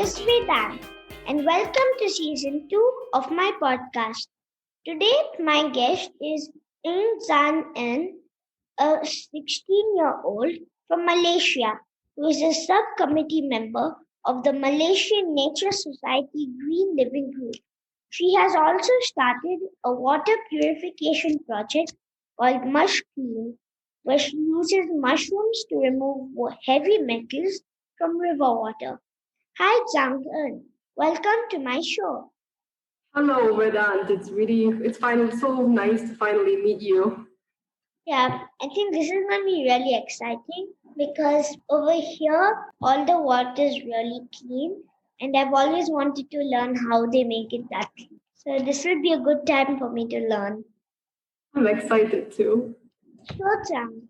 Curious Vedanth, and welcome to season 2 of my podcast. Today, my guest is Ng Zhang En, a 16-year-old from Malaysia who is a subcommittee member of the Malaysian Nature Society Green Living Group. She has also started a water purification project called MushClean, where she uses mushrooms to remove heavy metals from river water. Hi, Zhang En. Welcome to my show. Hello, Vedant. It's finally so nice to finally meet you. Yeah, I think this is going to be really exciting because over here, all the water is really clean, and I've always wanted to learn how they make it that clean. So this will be a good time for me to learn. I'm excited too. So, Zhang,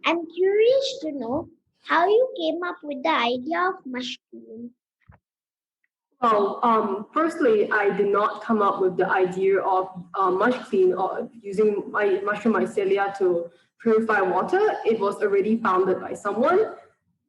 I'm curious to know how you came up with the idea of mushroom. Well, firstly, I did not come up with the idea of MushClean or using my mushroom mycelia to purify water. It was already founded by someone,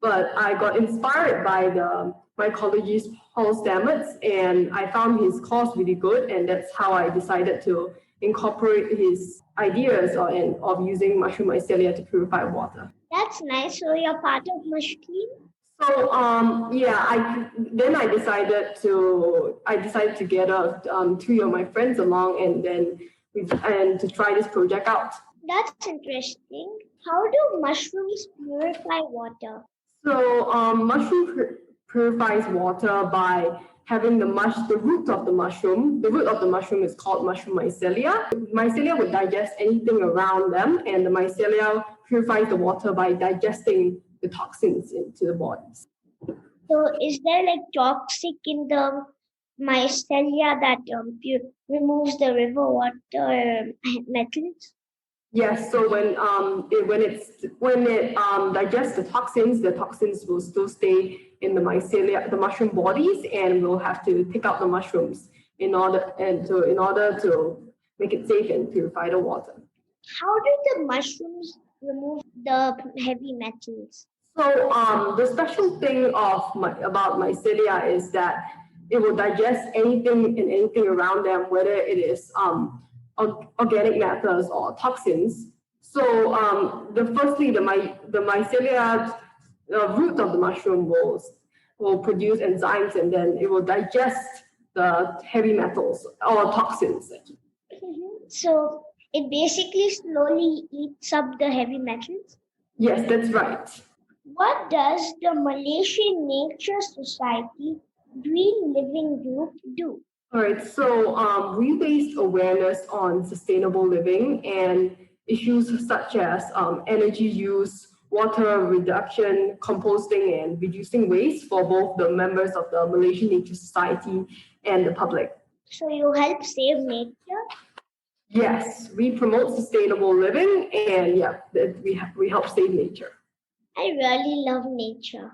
but I got inspired by the mycologist Paul Stamets, and I found his course really good, and that's how I decided to incorporate his ideas of using mushroom mycelia to purify water. That's nice. So you're part of MushClean? So I decided to get two of my friends along and to try this project out. That's interesting. How do mushrooms purify water? So mushroom purifies water by having the root of the mushroom. The root of the mushroom is called mushroom mycelia. Mycelia would digest anything around them, and the mycelia purifies the water by digesting the toxins into the bodies. So is there like toxic in the mycelia that removes the river water metals? Yes. So when it digests the toxins will still stay in the mycelia, the mushroom bodies, and we'll have to pick out the mushrooms in order to make it safe and purify the water. How do the mushrooms remove the heavy metals? So the special thing about mycelia is that it will digest anything around them, whether it is organic matters or toxins. So the mycelia root of the mushroom will produce enzymes, and then it will digest the heavy metals or toxins. Mm-hmm. So it basically slowly eats up the heavy metals? Yes, that's right. What does the Malaysian Nature Society Green Living Group do? All right, so we based awareness on sustainable living and issues such as energy use, water reduction, composting, and reducing waste for both the members of the Malaysian Nature Society and the public. So you help save nature? Yes, we promote sustainable living, and we help save nature. I really love nature.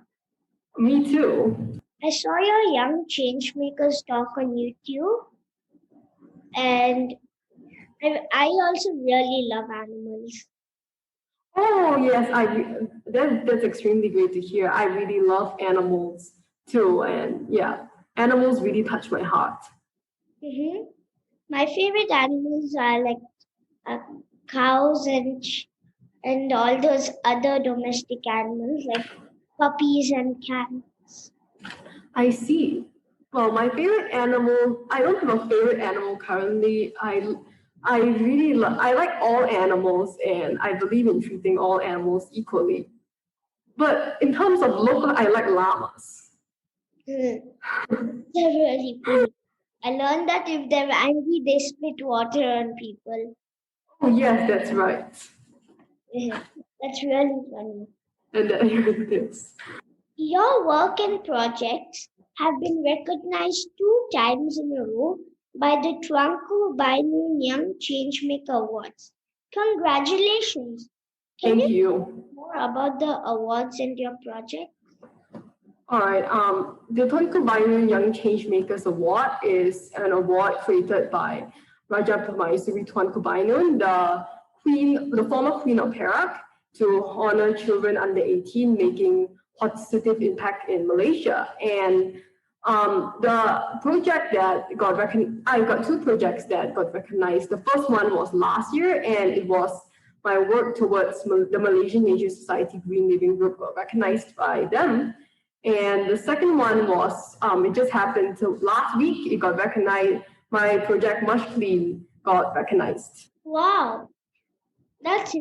Me too. I saw your Young Changemakers talk on YouTube, and I also really love animals. Oh yes, that's extremely great to hear. I really love animals too, and yeah, animals really touch my heart. Mm-hmm. My favorite animals are like cows and all those other domestic animals like puppies and cats. I see. Well, my favorite animal, I don't have a favorite animal currently. I like all animals, and I believe in treating all animals equally. But in terms of local, I like llamas. They're really funny. I learned that if they're angry, they spit water on people. Oh yes, that's right. That's really funny. And it is. Your work and projects have been recognized 2 times in a row by the Tuanku Bainu Young Changemaker Awards. Congratulations! Can Thank you you. tell more about the awards and your project? All right. The Tunku Bainu Young Changemakers Award is an award created by Raja Permaisuri Tuanku Bainu, the former Queen of Perak, to honor children under 18 making positive impact in Malaysia. And The project that got recognized, I got two projects that got recognized. The first one was last year, and it was my work towards the Malaysian Nature Society Green Living Group got recognized by them. And the second one was, it just happened to last week, it got recognized. My project MushClean got recognized. Wow, that's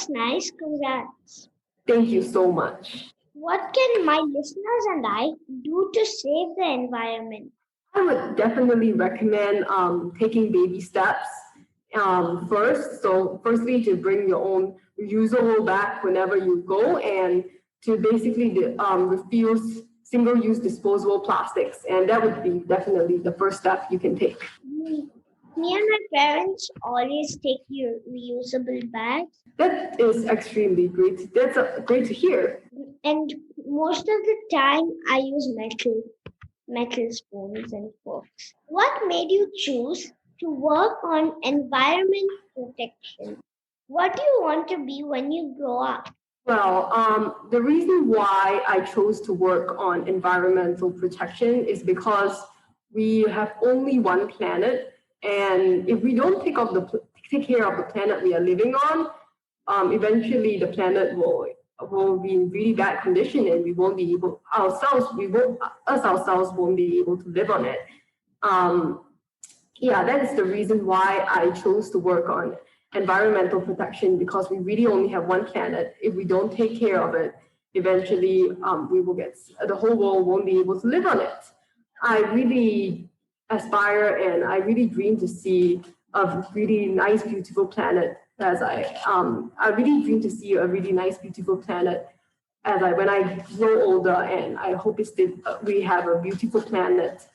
nice. Congrats. Thank you so much. What can my listeners and I do to save the environment? I would definitely recommend taking baby steps first. So, firstly, to bring your own reusable bag whenever you go, and to basically refuse single-use disposable plastics. And that would be definitely the first step you can take. Me and my parents always take your reusable bags. That is extremely great. That's great to hear. And most of the time, I use metal spoons and forks. What made you choose to work on environment protection? What do you want to be when you grow up? Well, the reason why I chose to work on environmental protection is because we have only one planet, and if we don't take care of the planet we are living on, eventually the planet will be in really bad condition, and we won't be able ourselves won't be able to live on it. That is the reason why I chose to work on environmental protection, because we really only have one planet. If we don't take care of it, eventually we will the whole world won't be able to live on it. I really aspire and I really dream to see a really nice, beautiful planet. I really dream to see a really nice, beautiful planet when I grow older, and I hope we have a beautiful planet.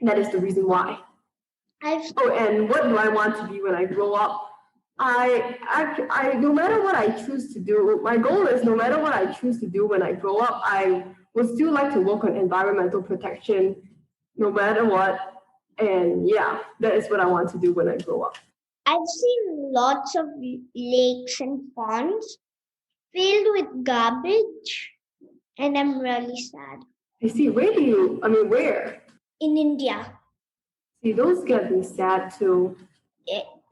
That is the reason why. And what do I want to be when I grow up? I no matter what I choose to do, my goal is no matter what I choose to do when I grow up, I would still like to work on environmental protection, no matter what. And that is what I want to do when I grow up. I've seen lots of lakes and ponds filled with garbage, and I'm really sad. I see. Where? In India. See, those get me sad too.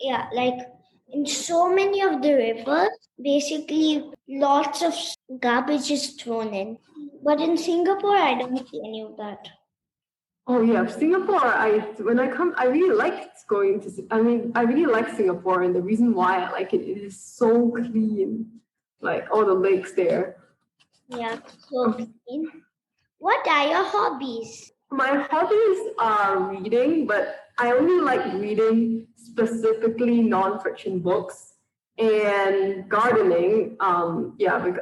Yeah, like in so many of the rivers, basically lots of garbage is thrown in. But in Singapore, I don't see any of that. Oh yeah, Singapore. I really like going to. I really like Singapore, and the reason why I like it is so clean, like all the lakes there. Yeah, so clean. What are your hobbies? My hobbies are reading, but I only like reading specifically non-fiction books, and gardening. Because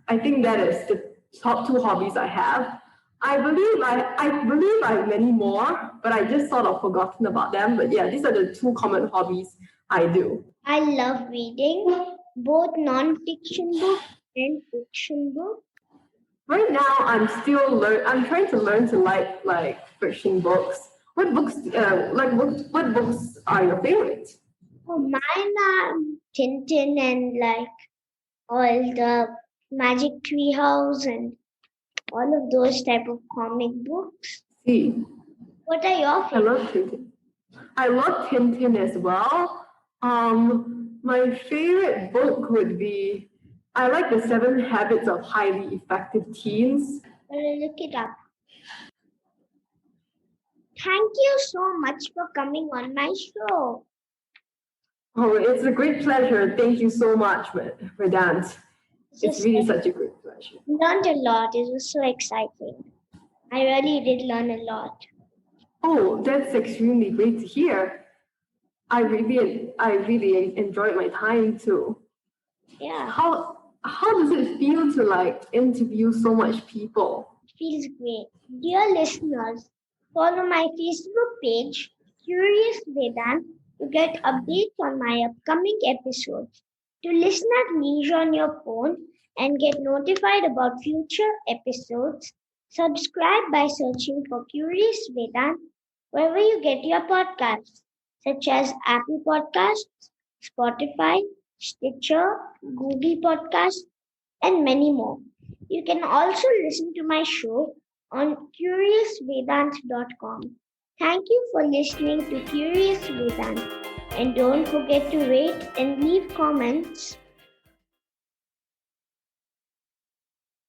I think that is the top two hobbies I have. I believe I have many more, but I just sort of forgotten about them. But these are the two common hobbies I do. I love reading both non-fiction books and fiction books. Right now, I'm trying to learn to like fiction books. What books? What books are your favorite? Oh, mine are Tintin and like all the Magic Tree House and all of those type of comic books. See, what are your favorites? I love Tintin. I love Tintin as well. My favorite book would be, I like the 7 Habits of Highly Effective Teens. I'll look it up. Thank you so much for coming on my show. Oh, it's a great pleasure. Thank you so much, Vedanth. It's really such a great pleasure. Learned a lot. It was so exciting. I really did learn a lot. Oh, that's extremely great to hear. I really enjoyed my time too. Yeah. How does it feel to interview so much people? It feels great. Dear listeners, follow my Facebook page, Curious Vedanth, to get updates on my upcoming episodes. To listen at leisure on your phone and get notified about future episodes, subscribe by searching for Curious Vedanth wherever you get your podcasts, such as Apple Podcasts, Spotify, Stitcher, Google Podcasts, and many more. You can also listen to my show on curiousvedanth.com. Thank you for listening to Curious Vedanth, and don't forget to rate and leave comments